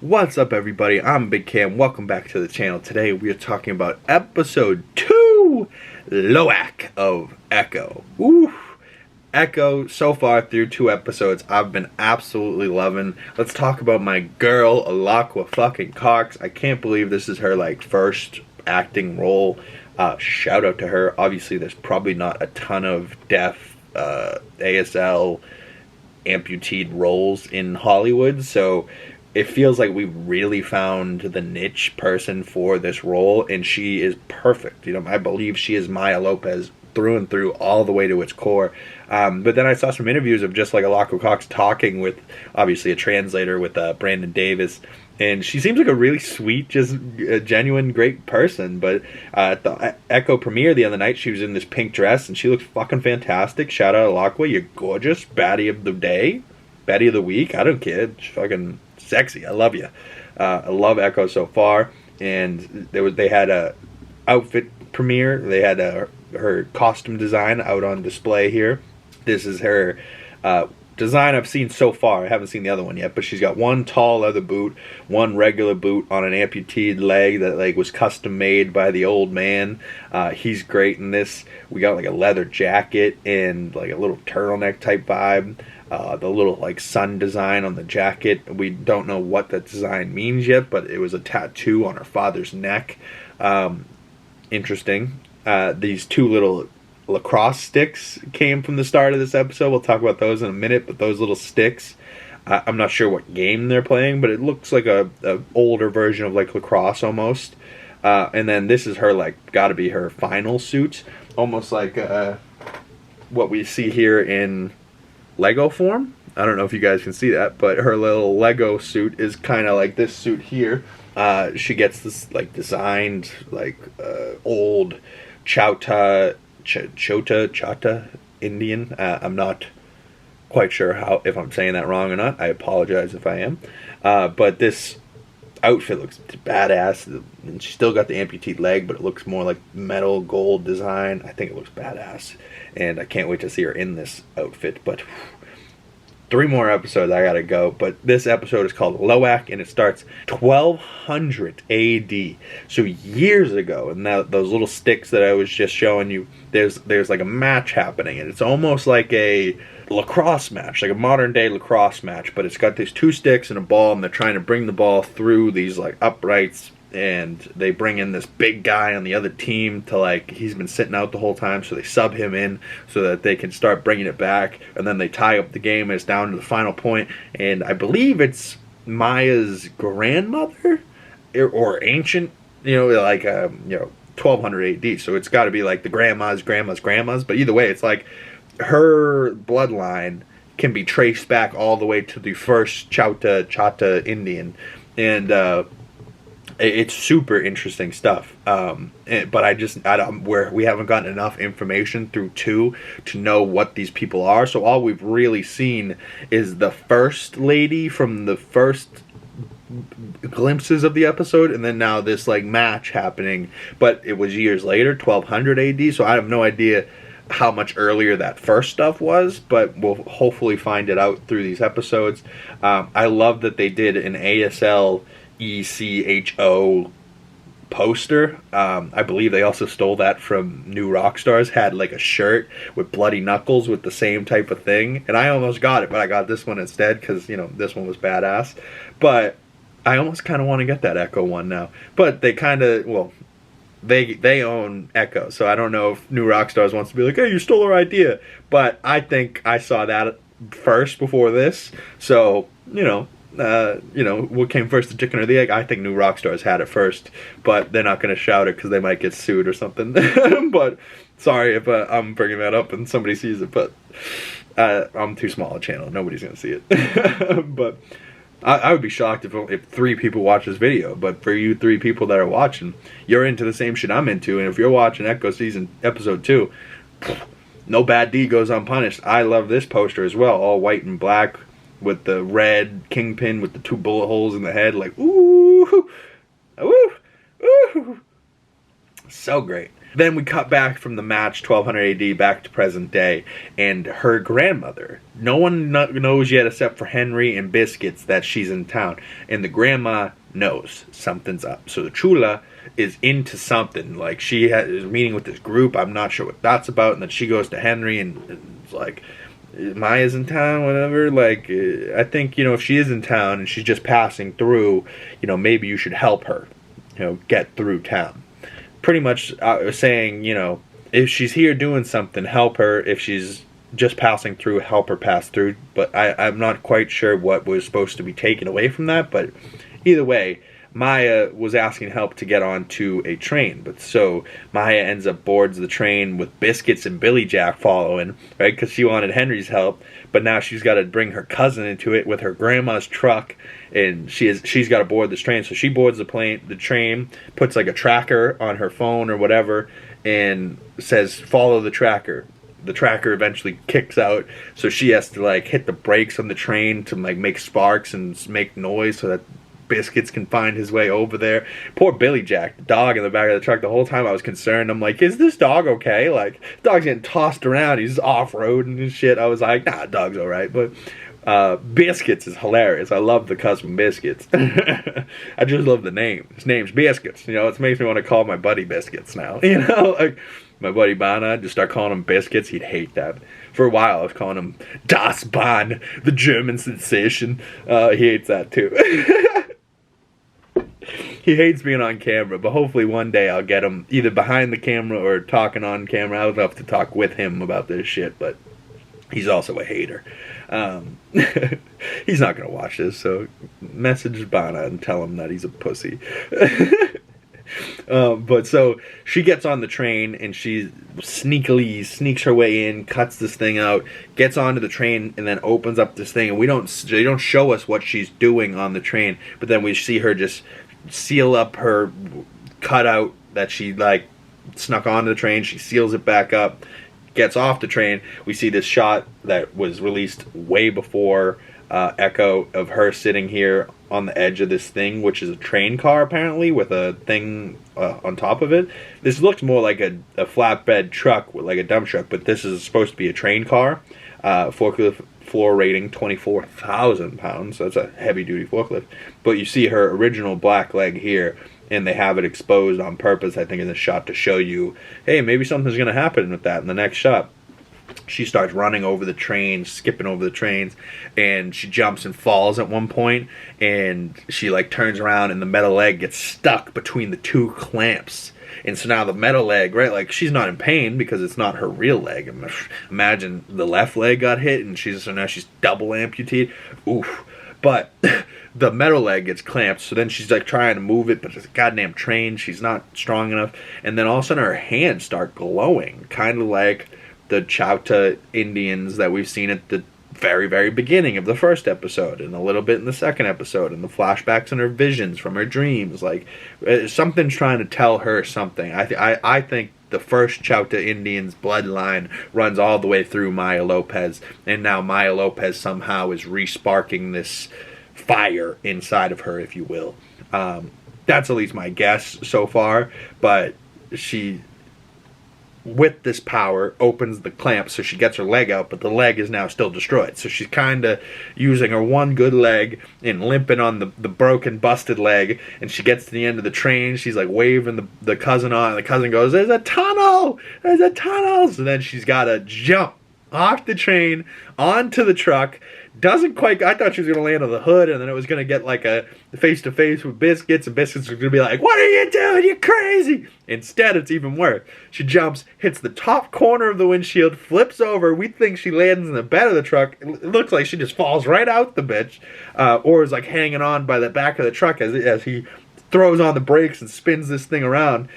What's up, everybody? I'm Big Cam. Welcome back to the channel. Today we are talking about episode 2, Lowak of Echo. Ooh, Echo, so far through 2 episodes, I've been absolutely loving. Let's talk about my girl, Alaqua fucking Cox. I can't believe this is her first acting role. Shout out to her. Obviously, there's probably not a ton of deaf ASL amputee roles in Hollywood, so it feels like we really found the niche person for this role, and she is perfect. You know, I believe she is Maya Lopez through and through, all the way to its core. But then I saw some interviews of just Alaqua Cox talking with, obviously, a translator with Brandon Davis, and she seems like a really sweet, just genuine, great person. But at the Echo premiere the other night, she was in this pink dress, and she looked fucking fantastic. Shout out Alaqua, you're gorgeous. Baddie of the day, baddie of the week, I don't care. She's fucking sexy. I love you. I love Echo so far. And they had a outfit premiere. They had her costume design out on display here. This is her design I've seen so far. I haven't seen the other one yet, but she's got one tall leather boot, one regular boot on an amputee leg that was custom made by the old man. He's great in this. We got a leather jacket and a little turtleneck type vibe. The little sun design on the jacket, we don't know what that design means yet, but it was a tattoo on her father's neck. Interesting. These 2 little lacrosse sticks came from the start of this episode. We'll talk about those in a minute, but those little sticks, I'm not sure what game they're playing, but it looks like a older version of lacrosse almost. And then this is her gotta be her final suit, almost like what we see here in Lego form. I don't know if you guys can see that, but her little Lego suit is kind of like this suit here. She gets this designed old Chota Indian. I'm not quite sure if I'm saying that wrong or not. I apologize if I am. But this outfit looks badass, and she still got the amputee leg, but it looks more like metal gold design. I think it looks badass, and I can't wait to see her in this outfit. But 3 more episodes, I gotta go. But this episode is called Lowak, and it starts 1200 AD, so years ago. And now those little sticks that I was just showing you, there's a match happening, and it's almost like a lacrosse match, like a modern day lacrosse match, but it's got these 2 sticks and a ball, and they're trying to bring the ball through these uprights, and they bring in this big guy on the other team to he's been sitting out the whole time, so they sub him in so that they can start bringing it back, and then they tie up the game, and it's down to the final point. And I believe it's Maya's grandmother or ancient, 1200 AD, so it's got to be the grandma's grandmas, but either way, it's her bloodline can be traced back all the way to the first Chota Indian, and it's super interesting stuff. But we haven't gotten enough information through 2 to know what these people are. So all we've really seen is the first lady from the first glimpses of the episode, and then now this match happening. But it was years later, 1200 AD. So I have no idea how much earlier that first stuff was, but we'll hopefully find it out through these episodes. I love that they did an ASL ECHO poster. I believe they also stole that from New Rockstars, had a shirt with bloody knuckles with the same type of thing, and I almost got it, but I got this one instead because this one was badass. But I almost kind of want to get that Echo one now, but they kind of, they own Echo, so I don't know if New Rockstars wants to be hey, you stole our idea. But I think I saw that first before this, so what came first, the chicken or the egg? I think New Rockstars had it first, but they're not going to shout it because they might get sued or something. But sorry if I'm bringing that up and somebody sees it, but I'm too small a channel, nobody's going to see it. But I would be shocked if 3 people watch this video, but for you 3 people that are watching, you're into the same shit I'm into, and if you're watching Echo season episode 2, no bad deed goes unpunished. I love this poster as well, all white and black with the red kingpin with the 2 bullet holes in the head, ooh, ooh, ooh, so great. Then we cut back from the match, 1200 AD, back to present day, and her grandmother. No one knows yet except for Henry and Biscuits that she's in town. And the grandma knows something's up. So the Chula is into something. Like, she is meeting with this group. I'm not sure what that's about. And then she goes to Henry and it's like, Maya's in town, whatever. Like, I think, you know, if she is in town and she's just passing through, you know, maybe you should help her, you know, get through town. Pretty much saying, you know, if she's here doing something, help her. If she's just passing through, help her pass through. But I'm not quite sure what was supposed to be taken away from that. But either way, Maya was asking help to get onto a train. But so Maya ends up boards the train with Biscuits and Billy Jack following, right? Because she wanted Henry's help. But now she's got to bring her cousin into it with her grandma's truck. And she's got to board this train. So she boards the train, puts like a tracker on her phone or whatever, and says, follow the tracker. The tracker eventually kicks out, so she has to like hit the brakes on the train to like make sparks and make noise so that Biscuits can find his way over there. Poor Billy Jack, the dog in the back of the truck. The whole time I was concerned. I'm like, is this dog okay? Like, the dog's getting tossed around. He's off-roading and shit. I was like, nah, dog's alright. But Biscuits is hilarious. I love the cousin Biscuits. I just love the name. His name's Biscuits. You know, it makes me want to call my buddy Biscuits now. You know, like my buddy Bana, just start calling him Biscuits. He'd hate that. For a while, I was calling him Das Bahn, the German sensation. He hates that too. He hates being on camera, but hopefully one day I'll get him either behind the camera or talking on camera. I would love to talk with him about this shit, but he's also a hater. He's not going to watch this, so message Bana and tell him that he's a pussy. But so she gets on the train and she sneakily sneaks her way in, cuts this thing out, gets onto the train, and then opens up this thing. And they don't show us what she's doing on the train, but then we see her just seal up her cutout that she like snuck onto the train. She seals it back up, gets off the train. We see this shot that was released way before Echo of her sitting here on the edge of this thing, which is a train car apparently with a thing on top of it. This looks more like a flatbed truck, like a dump truck, but this is supposed to be a train car. Forklift floor rating 24,000 pounds. So that's a heavy duty forklift. But you see her original black leg here, and they have it exposed on purpose, I think, in the shot to show you, hey, maybe something's going to happen with that in the next shot. She starts running over the trains, skipping over the trains, and she jumps and falls at one point, and she like turns around and the metal leg gets stuck between the two clamps. And so now the metal leg, right, like she's not in pain because it's not her real leg. Imagine the left leg got hit and so now she's double amputated. Oof. But the metal leg gets clamped, so then she's like trying to move it, but it's a goddamn train. She's not strong enough. And then all of a sudden her hands start glowing, kind of like the Chauta Indians that we've seen at the very, very beginning of the first episode, and a little bit in the second episode, and the flashbacks and her visions from her dreams. Like, something's trying to tell her something. I think the first Chauta Indians bloodline runs all the way through Maya Lopez, and now Maya Lopez somehow is re-sparking this fire inside of her, if you will. That's at least my guess so far, but she, with this power, opens the clamp so she gets her leg out, but the leg is now still destroyed. So she's kind of using her one good leg and limping on the broken, busted leg, and she gets to the end of the train. She's like waving the cousin on, and the cousin goes, "There's a tunnel! There's a tunnel!" So then she's got to jump off the train onto the truck. Doesn't quite. I thought she was going to land on the hood, and then it was going to get like a face-to-face with Biscuits, and Biscuits was going to be like, "What are you doing? You're crazy!" Instead, it's even worse. She jumps, hits the top corner of the windshield, flips over. We think she lands in the bed of the truck. It looks like she just falls right out the bitch, or is like hanging on by the back of the truck as he throws on the brakes and spins this thing around.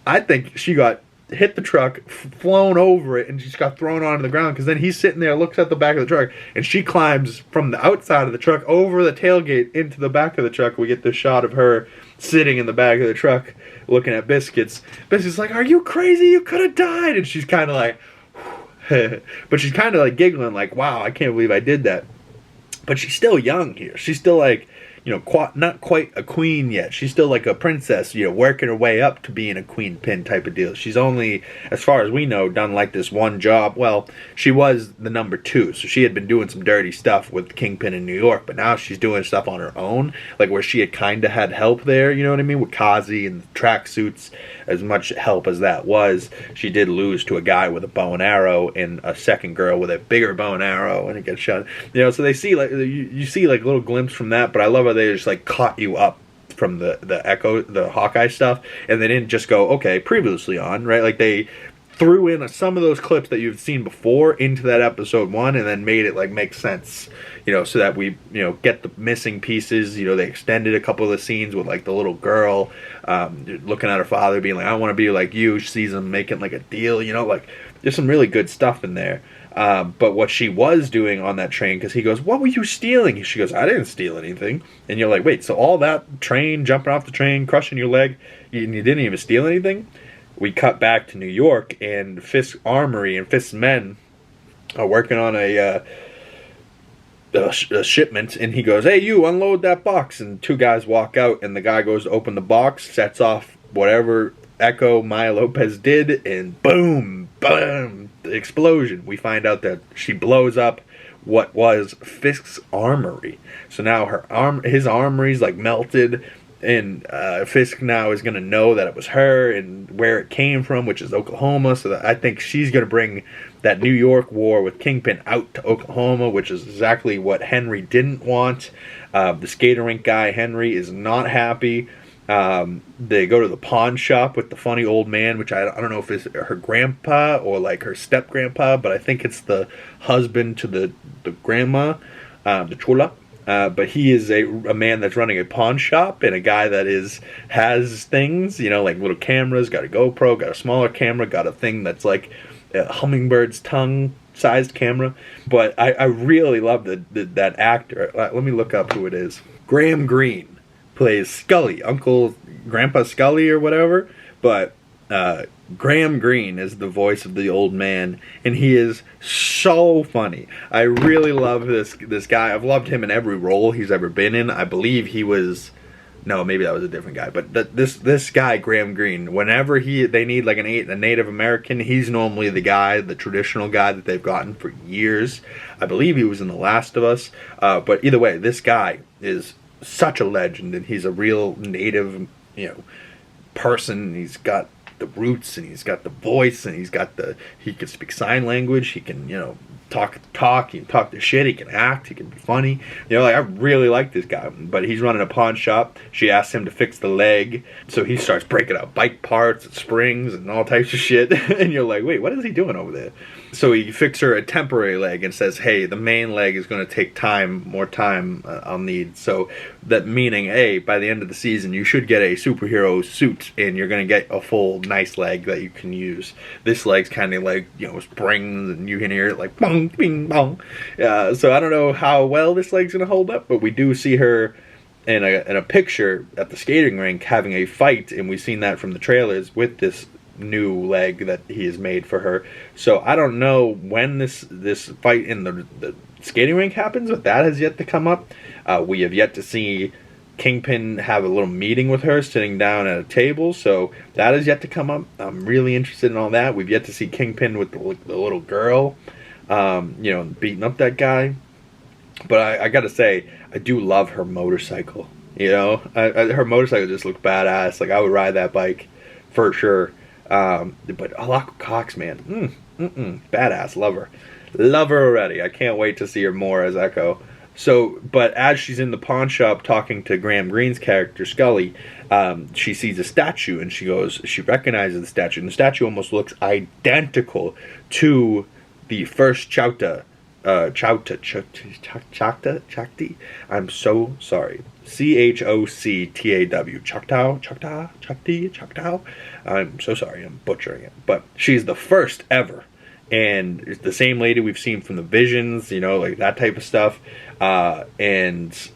I think she got hit the truck, flown over it, and just got thrown onto the ground, because then he's sitting there, looks at the back of the truck, and she climbs from the outside of the truck over the tailgate into the back of the truck. We get this shot of her sitting in the back of the truck looking at Biscuits. Biscuits like, "Are you crazy? You could have died." And she's kind of like, but she's kind of like giggling like, "Wow, I can't believe I did that." But she's still young here. She's still like, not quite a queen yet. She's still like a princess, working her way up to being a queen pin type of deal. She's only, as far as we know, done like this one job. Well, she was the number 2, so she had been doing some dirty stuff with Kingpin in New York, but now she's doing stuff on her own, like where she had kind of had help there, you know what I mean, with Kazi and the tracksuits. As much help as that was, she did lose to a guy with a bow and arrow and a second girl with a bigger bow and arrow, and it gets shot. So they see like you see like little glimpse from that, but I love how they just like caught you up from the Hawkeye stuff, and they didn't just go, okay, previously on, right? Like they threw in some of those clips that you've seen before into that episode 1, and then made it like make sense, so that we get the missing pieces. They extended a couple of the scenes with like the little girl looking at her father being like, I want to be like you. She sees him making like a deal, like there's some really good stuff in there. But what she was doing on that train, because he goes, what were you stealing? She goes, I didn't steal anything. And you're like, wait, so all that train, jumping off the train, crushing your leg, you didn't even steal anything? We cut back to New York, and Fisk's Armory and Fisk's men are working on a shipment, and he goes, hey, you, unload that box. And 2 guys walk out, and the guy goes to open the box, sets off whatever Echo Maya Lopez did, and boom, boom, the explosion. We find out that she blows up what was Fisk's Armory. So now his armory's like melted, and Fisk now is going to know that it was her and where it came from, which is Oklahoma. So that I think she's going to bring that New York war with Kingpin out to Oklahoma, which is exactly what Henry didn't want. The skater rink guy, Henry, is not happy. They go to the pawn shop with the funny old man, which I don't know if it's her grandpa or like her step grandpa, but I think it's the husband to the grandma, the chula. But he is a man that's running a pawn shop, and a guy that has things, like little cameras, got a GoPro, got a smaller camera, got a thing that's like a hummingbird's tongue sized camera. But I really love that actor. Let me look up who it is. Graham Greene plays Scully, Grandpa Scully or whatever, but Graham Greene is the voice of the old man, and he is so funny. I really love this guy. I've loved him in every role he's ever been in. I believe he was, no, maybe that was a different guy, but this guy, Graham Greene, whenever they need like a Native American, he's normally the guy, the traditional guy that they've gotten for years. I believe he was in The Last of Us, but either way, this guy is such a legend, and he's a real native, person. He's got the roots, and he's got the voice, and he can speak sign language. He can, talk, he can talk the shit, he can act, he can be funny. I really like this guy, but he's running a pawn shop. She asks him to fix the leg, so he starts breaking out bike parts and springs and all types of shit. And you're like, wait, what is he doing over there? So he fixes her a temporary leg and says, hey, the main leg is going to take more time I'll need. So that meaning, hey, by the end of the season, you should get a superhero suit, and you're going to get a full nice leg that you can use. This leg's kind of like, springs, and you can hear it like bong, bing, bong. So I don't know how well this leg's going to hold up, but we do see her in a picture at the skating rink having a fight, and we've seen that from the trailers with this new leg that he has made for her. So I don't know when this fight in the skating rink happens, but that has yet to come up. We have yet to see Kingpin have a little meeting with her sitting down at a table, so that is yet to come up. I'm really interested in all that. We've yet to see Kingpin with the little girl, beating up that guy. But I gotta say, I do love her motorcycle. Her motorcycle just looked badass. Like, I would ride that bike for sure. But Alaka Cox, man, badass, love her already. I can't wait to see her more as Echo. So, but as she's in the pawn shop talking to Graham Greene's character Scully, she sees a statue, and she recognizes the statue, and the statue almost looks identical to the first Chakti. I'm so sorry. Choctaw. Choctaw. I'm so sorry, I'm butchering it. But she's the first ever. And it's the same lady we've seen from the Visions, like that type of stuff. And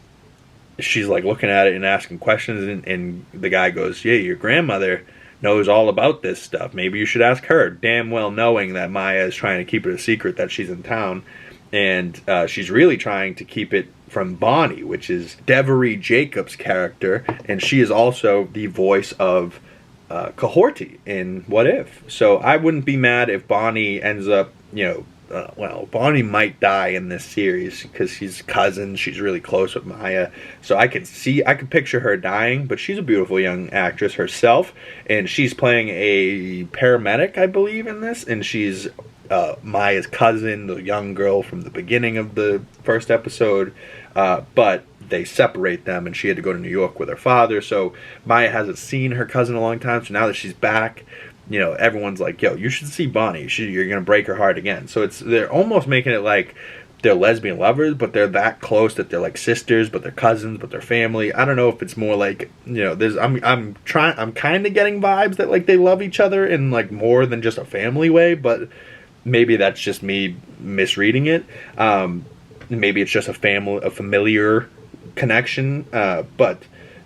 she's like looking at it and asking questions. And the guy goes, yeah, your grandmother knows all about this stuff. Maybe you should ask her. Damn well knowing that Maya is trying to keep it a secret that she's in town. And she's really trying to keep it from Bonnie, which is Devery Jacobs' character, and she is also the voice of Cohorty in What If. So I wouldn't be mad if Bonnie ends up, well, Bonnie might die in this series because she's cousin. She's really close with Maya. So I could picture her dying, but she's a beautiful young actress herself. And she's playing a paramedic, I believe, in this. And she's Maya's cousin, the young girl from the beginning of the first episode. But they separate them, and she had to go to New York with her father. So Maya hasn't seen her cousin in a long time. So now that she's back, everyone's like, yo, you should see Bonnie. You're going to break her heart again. So they're almost making it like they're lesbian lovers, but they're that close that they're like sisters, but they're cousins, but they're family. I don't know if it's more like, I'm kind of getting vibes that like they love each other in like more than just a family way, but maybe that's just me misreading it. Maybe it's just a familiar connection, but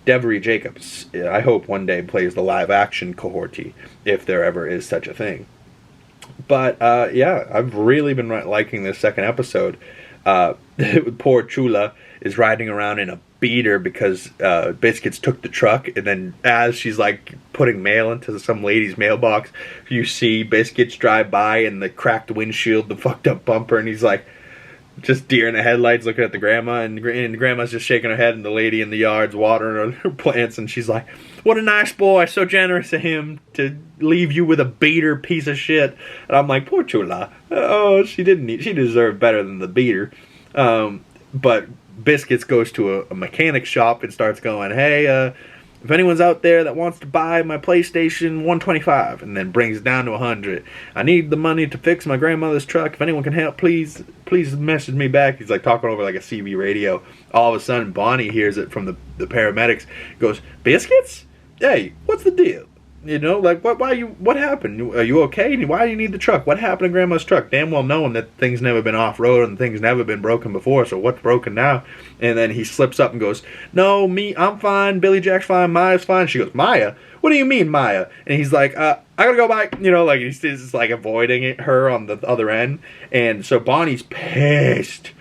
Devery Jacobs, I hope one day plays the live-action Cohorty, if there ever is such a thing. But, yeah, I've really been liking this second episode. Poor Chula is riding around in a beater because Biscuits took the truck, and then as she's, like, putting mail into some lady's mailbox, you see Biscuits drive by and the cracked windshield, the fucked up bumper, and he's like, just deer in the headlights looking at the grandma, and grandma's just shaking her head, and the lady in the yard's watering her plants, and she's like, what a nice boy, so generous of him to leave you with a beater piece of shit. And I'm like, poor Chula. Oh, she deserved better than the beater. But Biscuits goes to a mechanic shop and starts going, hey, if anyone's out there that wants to buy my PlayStation 125, and then brings it down to 100. I need the money to fix my grandmother's truck. If anyone can help, please message me back. He's like talking over like a CB radio. All of a sudden, Bonnie hears it from the paramedics. Goes, Biscuits? Hey, what's the deal? Like, what happened? Are you okay? Why do you need the truck? What happened to Grandma's truck? Damn well knowing that thing's never been off-road and things never been broken before, so what's broken now? And then he slips up and goes, no, I'm fine, Billy Jack's fine, Maya's fine. She goes, Maya? What do you mean, Maya? And he's like, I gotta go back. Like he's just like avoiding her on the other end. And so Bonnie's pissed.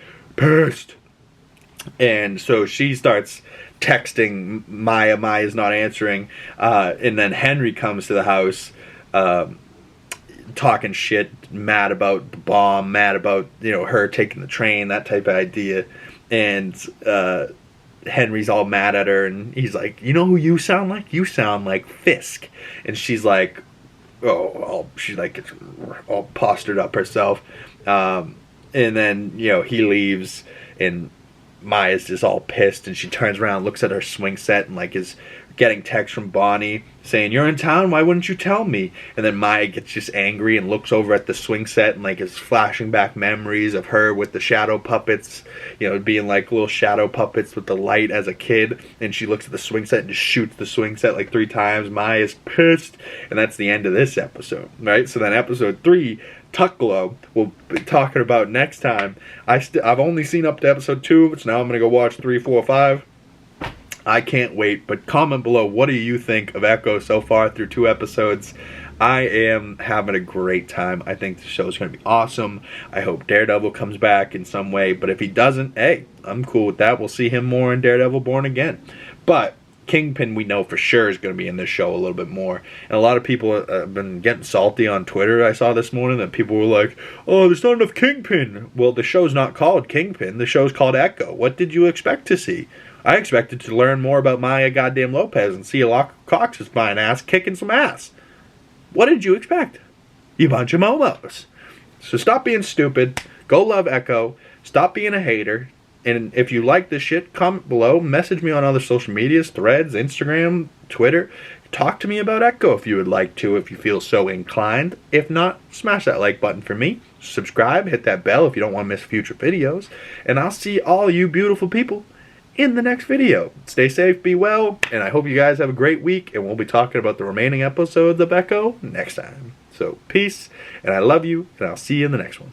And so she starts texting Maya. Maya's not answering, and then Henry comes to the house, talking shit, mad about the bomb, mad about her taking the train, that type of idea. And Henry's all mad at her, and he's like, you know who you sound like? You sound like Fisk. And she's like, she's like all postured up herself. And then he leaves, and Maya's just all pissed, and she turns around, looks at her swing set, and like is getting texts from Bonnie saying, you're in town, why wouldn't you tell me? And then Maya gets just angry and looks over at the swing set and like is flashing back memories of her with the shadow puppets, being like little shadow puppets with the light as a kid. And she looks at the swing set and just shoots the swing set like 3 times. Maya's pissed, and that's the end of this episode, right? So then episode 3, Tuck Glow, we'll be talking about next time. I've only seen up to episode 2, so now I'm going to go watch 3, 4, 5. I can't wait, but comment below, what do you think of Echo so far through 2 episodes? I am having a great time. I think the show's going to be awesome. I hope Daredevil comes back in some way, but if he doesn't, hey, I'm cool with that. We'll see him more in Daredevil Born Again. But Kingpin, we know for sure, is going to be in this show a little bit more. And a lot of people have been getting salty on Twitter. I saw this morning that people were like, oh, there's not enough Kingpin. Well, the show's not called Kingpin. The show's called Echo. What did you expect to see? I expected to learn more about Maya goddamn Lopez and see a Cox's fine ass kicking some ass. What did you expect? You bunch of momos. So stop being stupid. Go love Echo. Stop being a hater. And if you like this shit, comment below. Message me on other social medias, Threads, Instagram, Twitter. Talk to me about Echo if you would like to, if you feel so inclined. If not, smash that like button for me. Subscribe, hit that bell if you don't want to miss future videos. And I'll see all you beautiful people in the next video. Stay safe, be well, and I hope you guys have a great week, and we'll be talking about the remaining episodes of Echo next time. So, peace, and I love you, and I'll see you in the next one.